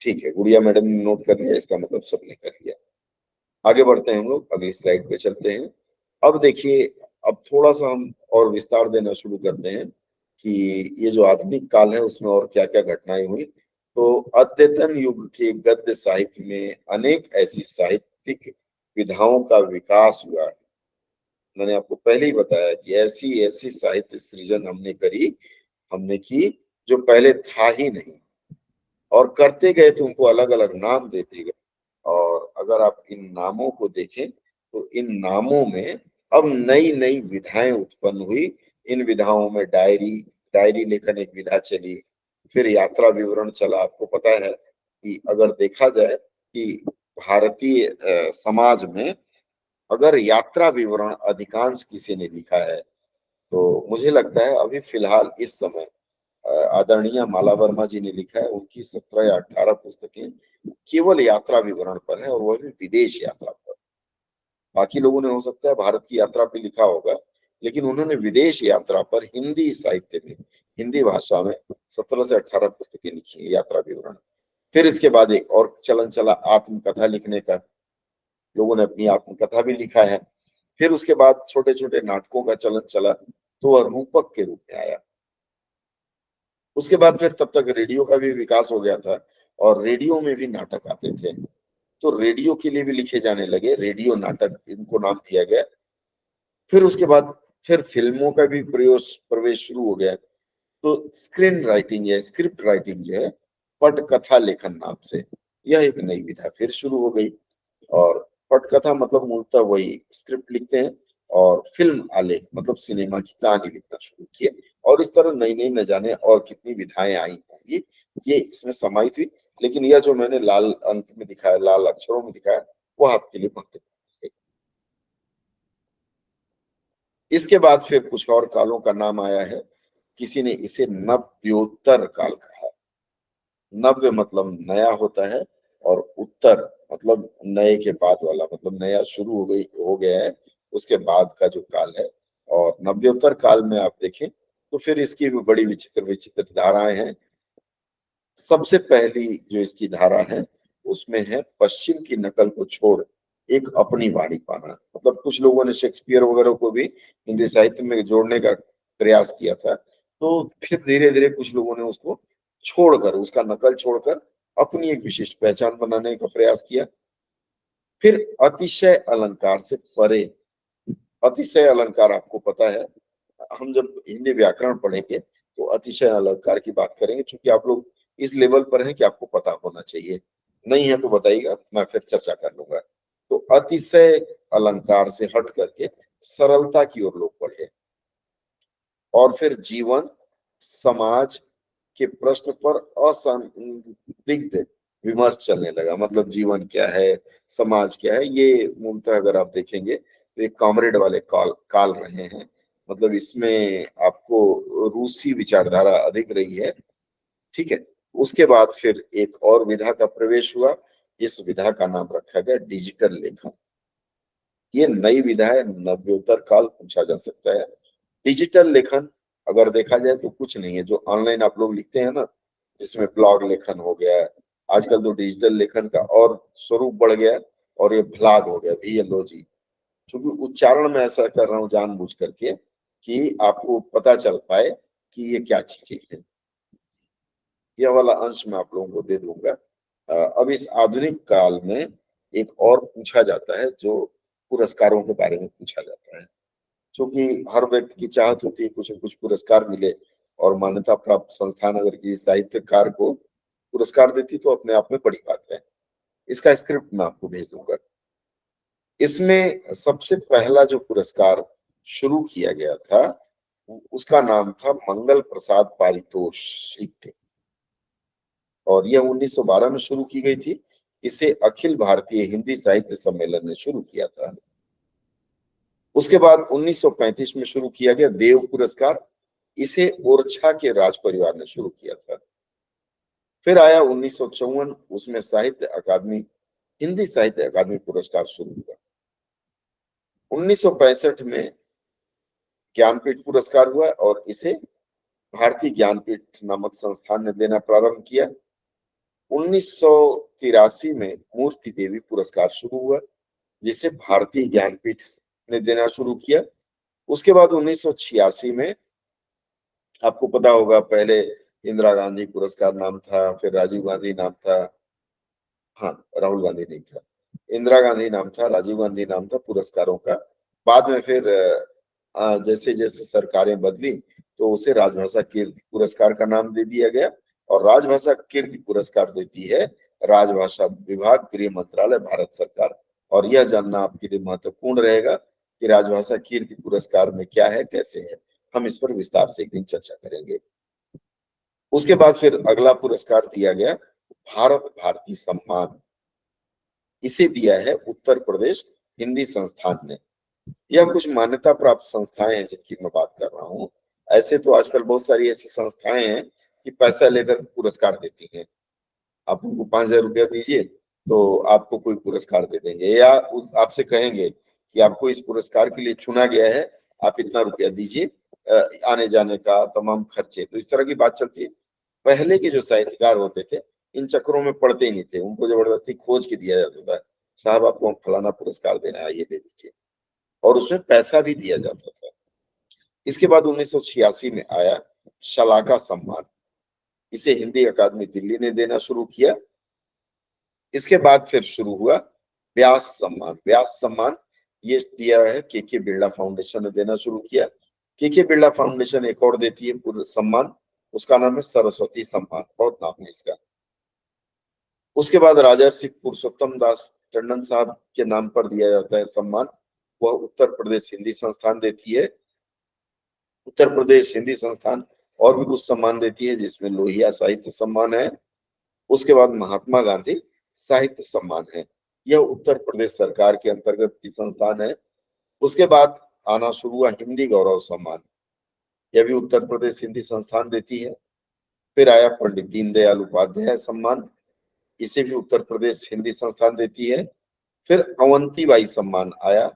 A: ठीक है, गुड़िया मैडम ने नोट कर लिया, इसका मतलब सबने कर लिया। आगे बढ़ते हैं, हम लोग अगली स्लाइड पे चलते हैं। अब देखिए, अब थोड़ा सा हम और विस्तार देना शुरू करते हैं कि ये जो आधुनिक काल है उसमें और क्या क्या घटनाएं हुई। तो अद्यतन युग के गद्य साहित्य में अनेक ऐसी साहित्यिक विधाओं का विकास हुआ। मैंने आपको पहले ही बताया कि ऐसी ऐसी साहित्य सृजन हमने की जो पहले था ही नहीं। और करते गए तो उनको अलग अलग नाम देते गए। और अगर आप इन नामों को देखें तो इन नामों में अब नई नई विधाएं उत्पन्न हुई। इन विधाओं में डायरी डायरी लेखन एक विधा चली, फिर यात्रा विवरण चला। आपको पता है कि अगर देखा जाए कि भारतीय समाज में अगर यात्रा विवरण अधिकांश किसी ने लिखा है, तो मुझे लगता है अभी फिलहाल इस समय आदरणीय माला वर्मा जी ने लिखा है। उनकी 17 या 18 पुस्तकें केवल यात्रा विवरण पर है, और वह भी विदेश यात्रा पर। बाकी लोगों ने हो सकता है भारत की यात्रा पे लिखा होगा, लेकिन उन्होंने विदेश यात्रा पर हिंदी साहित्य में, हिंदी भाषा में 17 से 18 पुस्तकें लिखी है यात्रा विवरण। फिर इसके बाद एक और चलन चला आत्मकथा लिखने का। लोगों ने अपनी आत्मकथा भी लिखा है। फिर उसके बाद छोटे छोटे नाटकों का चलन चला, तो वह रूपक के रूप में आया। उसके बाद फिर तब तक रेडियो का भी विकास हो गया था, और रेडियो में भी नाटक आते थे। तो रेडियो के लिए भी लिखे जाने लगे, रेडियो नाटक इनको नाम दिया गया। फिर उसके बाद फिर फिल्मों का भी प्रवेश शुरू हो गया। तो स्क्रीन राइटिंग या स्क्रिप्ट राइटिंग जो है, पटकथा लेखन नाम से, यह एक नई विधा फिर शुरू हो गई। और पटकथा मतलब मूलतः वही स्क्रिप्ट लिखते हैं, और फिल्म आलेख मतलब सिनेमा की कहानी लिखना शुरू किए। और इस तरह नई नई न जाने और कितनी विधाएं आई होंगी, ये इसमें समाहित हुई। लेकिन यह जो मैंने लाल अंक में दिखाया, लाल अक्षरों में दिखाया, वो आपके लिए महत्वपूर्ण है। इसके बाद फिर कुछ और कालों का नाम आया है। किसी ने इसे नव्योत्तर काल कहा। नव्य मतलब नया होता है, और उत्तर मतलब नए के बाद वाला, मतलब नया शुरू हो गया है, उसके बाद का जो काल है। और नव्योत्तर काल में आप देखें तो फिर इसकी भी बड़ी विचित्र विचित्र धाराएं हैं। सबसे पहली जो इसकी धारा है, उसमें है पश्चिम की नकल को छोड़ एक अपनी वाणी पाना। मतलब कुछ लोगों ने शेक्सपियर वगैरह को भी हिंदी साहित्य में जोड़ने का प्रयास किया था, तो फिर धीरे धीरे कुछ लोगों ने उसको छोड़कर, उसका नकल छोड़कर अपनी एक विशिष्ट पहचान बनाने का प्रयास किया। फिर अतिशय अलंकार से परे। अतिशय अलंकार आपको पता है, हम जब हिंदी व्याकरण पढ़ेंगे तो अतिशय अलंकार की बात करेंगे, क्योंकि आप लोग इस लेवल पर हैं कि आपको पता होना चाहिए। नहीं है तो बताइएगा, मैं फिर चर्चा कर लूंगा। तो अतिशय अलंकार से हट करके सरलता की ओर लोग बढ़े। और फिर जीवन समाज के प्रश्न पर असंदिग्ध विमर्श चलने लगा। मतलब जीवन क्या है, समाज क्या है, ये मूलतः अगर आप देखेंगे तो एक कॉमरेड वाले काल काल रहे हैं। मतलब इसमें आपको रूसी विचारधारा अधिक रही है। ठीक है। उसके बाद फिर एक और विधा का प्रवेश हुआ। इस विधा का नाम रखा गया डिजिटल लेखन। ये नई विधा है, नव्योत्तर काल पूछा जा सकता है। डिजिटल लेखन अगर देखा जाए तो कुछ नहीं है, जो ऑनलाइन आप लोग लिखते हैं ना, जिसमें ब्लॉग लेखन हो गया है, आजकल तो डिजिटल लेखन का और स्वरूप बढ़ गया है, और ये भ्लाग हो गया, VLOG। क्योंकि उच्चारण में ऐसा कर रहा हूँ जानबूझ करके कि आपको पता चल पाए कि ये क्या चीजें हैं। यह वाला अंश मैं आप लोगों को दे दूंगा। अब इस आधुनिक काल में एक और पूछा जाता है, जो पुरस्कारों के बारे में पूछा जाता है। क्योंकि हर व्यक्ति की चाहत होती है कुछ न कुछ पुरस्कार मिले, और मान्यता प्राप्त संस्थान अगर किसी साहित्यकार को पुरस्कार देती तो अपने आप में बड़ी बात है। इसका स्क्रिप्ट मैं आपको भेज दूंगा। इसमें सबसे पहला जो पुरस्कार शुरू किया गया था, उसका नाम था मंगल प्रसाद पारितोषिक, और यह 1912 में शुरू की गई थी। इसे अखिल भारतीय हिंदी साहित्य सम्मेलन ने शुरू किया था। उसके बाद 1935 में शुरू किया गया देव पुरस्कार। इसे ओरछा के राज परिवार ने शुरू किया था। फिर आया 1954, उसमें साहित्य अकादमी, हिंदी साहित्य अकादमी पुरस्कार शुरू हुआ। 1965 में ज्ञानपीठ पुरस्कार हुआ, और इसे भारतीय ज्ञानपीठ नामक संस्थान ने देना प्रारंभ किया। 1983 में मूर्ति देवी पुरस्कार शुरू हुआ, जिसे भारतीय ज्ञानपीठ ने देना शुरू किया। उसके बाद 1986 में, आपको पता होगा, पहले इंदिरा गांधी पुरस्कार नाम था, फिर राजीव गांधी नाम था। हाँ, राहुल गांधी नहीं था, इंदिरा गांधी नाम था, राजीव गांधी नाम था पुरस्कारों का। बाद में फिर जैसे जैसे सरकारें बदली, तो उसे राजभाषा कीर्ति पुरस्कार का नाम दे दिया गया। और राजभाषा कीर्ति पुरस्कार देती है राजभाषा विभाग, गृह मंत्रालय, भारत सरकार। और यह जानना आपके लिए महत्वपूर्ण रहेगा कि राजभाषा कीर्ति पुरस्कार में क्या है, कैसे है। हम इस पर विस्तार से एक दिन चर्चा करेंगे। उसके बाद फिर अगला पुरस्कार दिया गया भारत भारती सम्मान। इसे दिया है उत्तर प्रदेश हिंदी संस्थान ने। यह कुछ मान्यता प्राप्त संस्थाएं हैं जिनकी मैं बात कर रहा हूँ। ऐसे तो आजकल बहुत सारी ऐसी संस्थाएं हैं कि पैसा लेकर पुरस्कार देती हैं। आप उनको 5,000 रुपया दीजिए तो आपको कोई पुरस्कार दे देंगे, या आपसे कहेंगे कि आपको इस पुरस्कार के लिए चुना गया है, आप इतना रुपया दीजिए, आने जाने का तमाम खर्चे। तो इस तरह की बात चलती है। पहले के जो साहित्यकार होते थे, इन चक्करों में पड़ते ही नहीं थे। उनको जबरदस्ती खोज के दिया जाता था, साहब आपको हम फलाना पुरस्कार देना है, ये दे दीजिए, और उसमें पैसा भी दिया जाता था। इसके बाद 1986 में आया शलाका सम्मान। इसे हिंदी अकादमी दिल्ली ने देना शुरू किया। इसके बाद फिर शुरू हुआ व्यास सम्मान। व्यास सम्मान ये दिया है के बिरला फाउंडेशन ने देना शुरू किया। के बिरला फाउंडेशन एक और देती है पूर्ण सम्मान, उसका नाम है सरस्वती सम्मान, बहुत नाम है इसका। उसके बाद राजर्षि पुरुषोत्तम दास टंडन साहब के नाम पर दिया जाता है सम्मान, वह उत्तर प्रदेश हिंदी संस्थान देती है। उत्तर प्रदेश हिंदी संस्थान और भी कुछ सम्मान देती है जिसमें लोहिया साहित्य सम्मान है। उसके बाद महात्मा गांधी साहित्य सम्मान है, यह उत्तर प्रदेश सरकार के अंतर्गत की संस्थान है। उसके बाद आना शुरू हुआ हिंदी गौरव सम्मान, यह भी उत्तर प्रदेश हिंदी संस्थान देती है। फिर आया पंडित दीनदयाल उपाध्याय सम्मान, इसे भी उत्तर प्रदेश हिंदी संस्थान देती है। फिर अवंतीबाई सम्मान आया,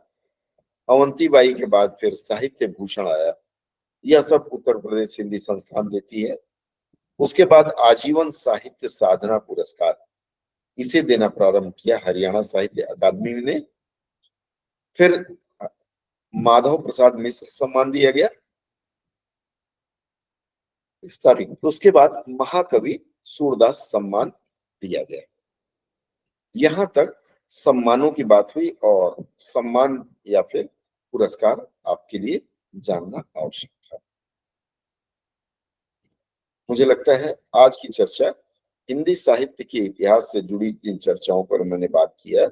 A: अवंतीबाई के बाद फिर साहित्य भूषण आया, यह सब उत्तर प्रदेश हिंदी संस्थान देती है। उसके बाद आजीवन साहित्य साधना पुरस्कार, इसे देना प्रारंभ किया हरियाणा साहित्य अकादमी ने। फिर माधव प्रसाद मिश्र सम्मान दिया गया, सॉरी, उसके बाद महाकवि सूरदास सम्मान दिया गया। यहां तक सम्मानों की बात हुई और सम्मान या फिर पुरस्कार आपके लिए जानना आवश्यक था। मुझे लगता है आज की चर्चा हिंदी साहित्य के इतिहास से जुड़ी जिन चर्चाओं पर मैंने बात किया,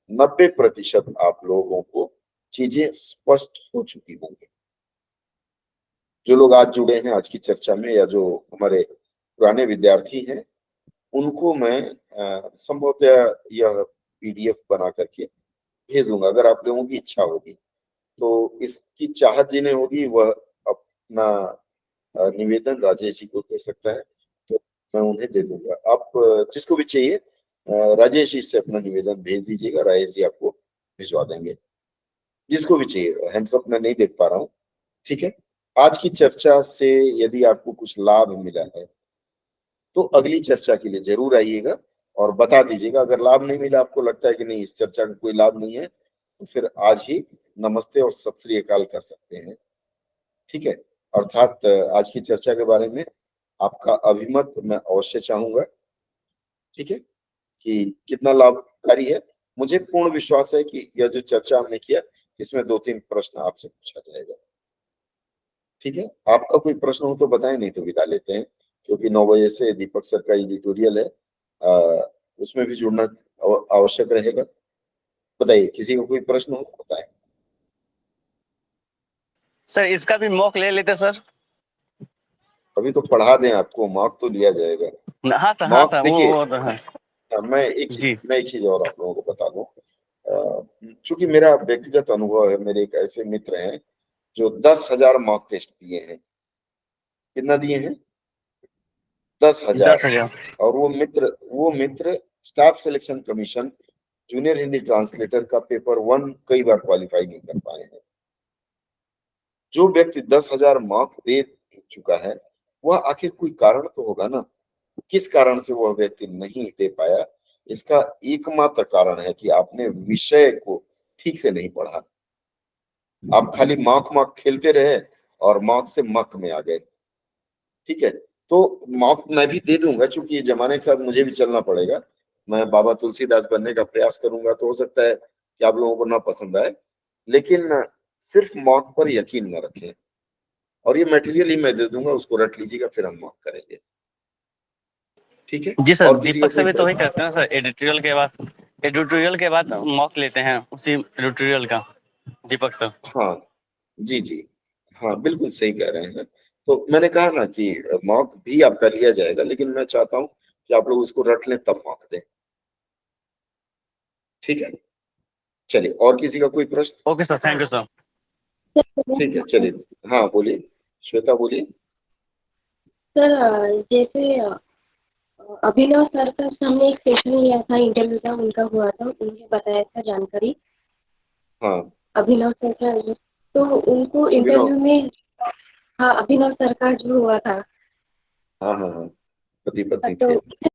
A: 90% आप लोगों को चीजें स्पष्ट हो चुकी होंगी। जो लोग आज जुड़े हैं आज की चर्चा में या जो हमारे पुराने विद्यार्थी हैं, उनको मैं संभवतः यह पीडीएफ बना करके भेज दूंगा। अगर आप लोगों की इच्छा होगी तो इसकी चाहत जिन्हें होगी वह अपना निवेदन राजेश जी को दे सकता है, तो मैं उन्हें दे दूंगा। आप जिसको भी चाहिए राजेश जी से अपना निवेदन भेज दीजिएगा, राजेश जी आपको भिजवा देंगे। जिसको भी चाहिए, हैंड्सअप मैं नहीं देख पा रहा हूँ, ठीक है। आज की चर्चा से यदि आपको कुछ लाभ मिला है तो अगली चर्चा के लिए जरूर आइएगा और बता दीजिएगा। अगर लाभ नहीं मिला, आपको लगता है कि नहीं इस चर्चा का कोई लाभ नहीं है, तो फिर आज ही नमस्ते और सत श्री अकाल कर सकते हैं, ठीक है। अर्थात आज की चर्चा के बारे में आपका अभिमत मैं अवश्य चाहूंगा, ठीक है, कि कितना लाभकारी है। मुझे पूर्ण विश्वास है कि यह जो चर्चा हमने किया इसमें 2-3 प्रश्न आपसे पूछा जाएगा, ठीक है। आपका कोई प्रश्न हो तो बताएं, नहीं तो विदा लेते हैं, क्योंकि 9 बजे से दीपक सर का एडिटोरियल है, उसमें भी जुड़ना आवश्यक रहेगा। बताइए, किसी को कोई प्रश्न हो तो बताएं।
C: सर इसका भी मॉक ले लेते सर।
A: अभी तो पढ़ा दें आपको, मार्क तो लिया जाएगा।
C: हाँ सर, हाँ
A: मार्क
C: सर,
A: देखिए,
C: वो तो है
A: मैं एक
C: जी।
A: चीज और आप लोगों को बता दूं। चूंकि मेरा व्यक्तिगत अनुभव है, मेरे एक ऐसे मित्र हैं जो 10,000 मॉक टेस्ट दिए हैं। कितना दिए हैं? 10,000।
C: 10,000।
A: और वो मित्र staff selection commission junior Hindi translator का पेपर 1 कई बार क्वालिफाई नहीं कर पाए हैं। जो व्यक्ति 10,000 मार्क दे चुका है, वह आखिर कोई कारण तो होगा ना, किस कारण से वह व्यक्ति नहीं दे पाया। इसका एकमात्र कारण है कि आपने विषय को ठीक से नहीं पढ़ा। आप खाली मार्क खेलते रहे और मार्क से मक में आ गए, ठीक है। तो मार्क मैं भी दे दूंगा, चूंकि ये जमाने के साथ मुझे भी चलना पड़ेगा। मैं बाबा तुलसीदास बनने का प्रयास करूंगा, तो हो सकता है कि आप लोगों को ना पसंद आए, लेकिन सिर्फ मार्क पर यकीन न रखें। और ये मटेरियल ही मैं दे दूंगा, उसको रट लीजिएगा, फिर हम मार्क करेंगे, ठीक है।
C: जी सर,
A: और किसी का
C: दीपक
A: कोई
C: सर भी तो वही करते हैं सर, एडिटोरियल के बाद मॉक लेते हैं, उसी एडिटोरियल का दीपक सर।
A: हाँ जी जी, हाँ बिल्कुल सही कह रहे हैं। तो मैंने कहा ना कि मॉक भी आपका लिया जाएगा, लेकिन मैं चाहता हूँ कि आप लोग इसको रट लें तब मॉक दें, ठीक है। चलिए, और किसी का कोई प्रश्न?
C: Okay sir, thank you sir.
A: ठीक है, चलिए। हाँ बोलिए, श्वेता बोलिए।
B: सर जैसे अभिनव सर का हमने एक सेशन लिया था, इंटरव्यू था उनका हुआ था, उन्होंने बताया था जानकारी।
A: हाँ,
B: अभिनव सर का, तो उनको
A: अभिनव,
B: इंटरव्यू में, हाँ अभिनव सर का जो हुआ था,
A: हाँ हाँ हाँ, पति पत्नी
B: तो
A: थे।